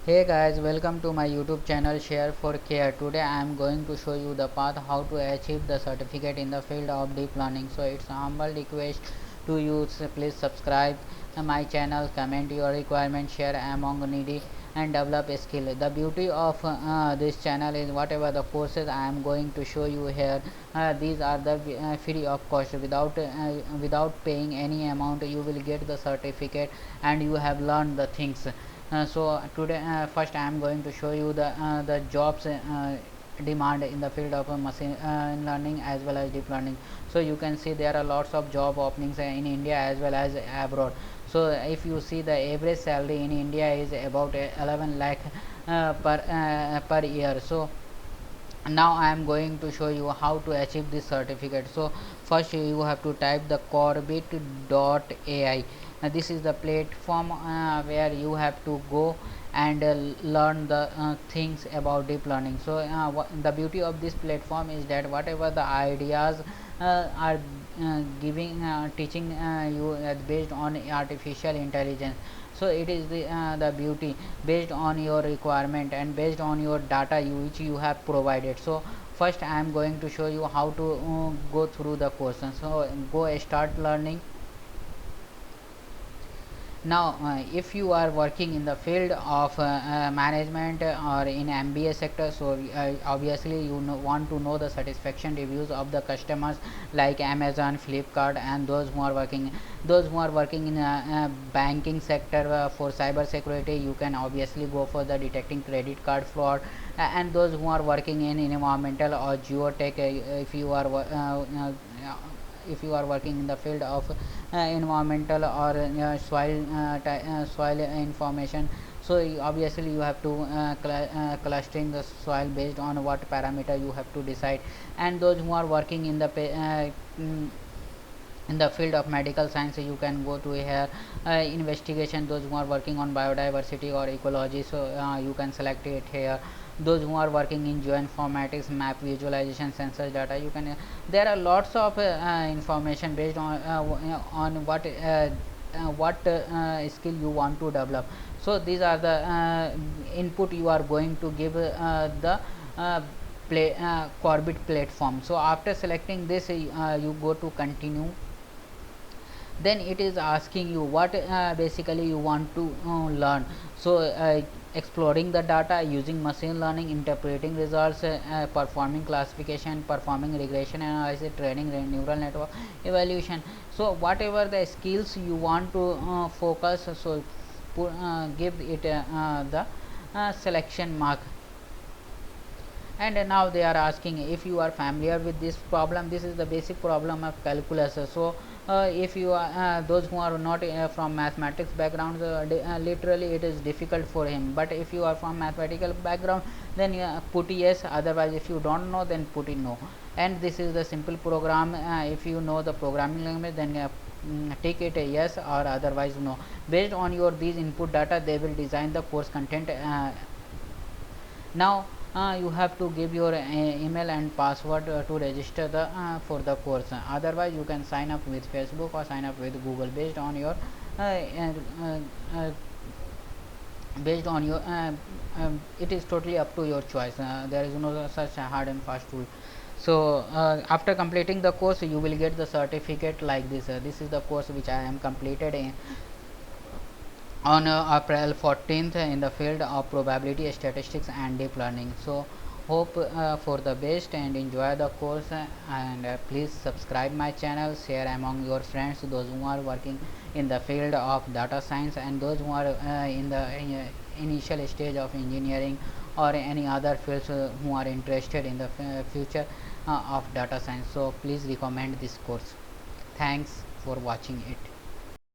Hey guys, welcome to my YouTube channel Share for Care. Today I am going to show you the path how to achieve the certificate in the field of deep learning. So it's a humble request to you, so please subscribe my channel, comment your requirement, share among needy and develop a skill. The beauty of this channel is whatever the courses I am going to show you here, these are the free of cost. Without paying any amount you will get the certificate and you have learned the things. So today first I am going to show you the jobs demand in the field of machine learning as well as deep learning. So you can see there are lots of job openings in India as well as abroad. So if you see the average salary in India is about 11 lakh per year. So now I am going to show you how to achieve this certificate. So first you have to type the corbit.ai. This is the platform where you have to go and learn the things about deep learning. So the beauty of this platform is that whatever the ideas are giving teaching you based on artificial intelligence. So it is the beauty based on your requirement and based on your data which you have provided. So first I am going to show you how to go through the course. So go start learning. Now if you are working in the field of management or in MBA sector, so obviously you want to know the satisfaction reviews of the customers like Amazon, Flipkart, and those who are working in banking sector for cyber security, you can obviously go for the detecting credit card fraud. And those who are working in environmental or geotech, if you are working in the field of environmental or soil information, so obviously you have to clustering the soil based on what parameter you have to decide. And those who are working in the in the field of medical science, you can go to here investigation. Those who are working on biodiversity or ecology, so you can select it here. Those who are working in geoinformatics, map visualization, sensor data, you can there are lots of information based on what skill you want to develop. So these are the input you are going to give the Corbit platform. So after selecting this, you go to continue. Then it is asking you what basically you want to learn. So exploring the data, using machine learning, interpreting results, performing classification, performing regression analysis, training neural network evaluation. So whatever the skills you want to focus, so give it the selection mark. And now they are asking if you are familiar with this problem. This is the basic problem of calculus. So if you are those who are not from mathematics background, literally it is difficult for him. But if you are from mathematical background, then put yes, otherwise if you don't know, then put in no. And this is the simple program. If you know the programming language, then take it a yes, or otherwise no. Based on your these input data, they will design the course content. Now you have to give your email and password to register the for the course. Otherwise you can sign up with Facebook or sign up with Google based on your uh, uh, uh, based on your it is totally up to your choice. There is no such hard and fast rule. So after completing the course, you will get the certificate like this. This is the course which I am completed on April 14th in the field of probability statistics and deep learning. So hope for the best and enjoy the course. And please subscribe my channel, share among your friends, those who are working in the field of data science and those who are in the initial stage of engineering or any other fields who are interested in the future of data science. So please recommend this course. Thanks for watching it.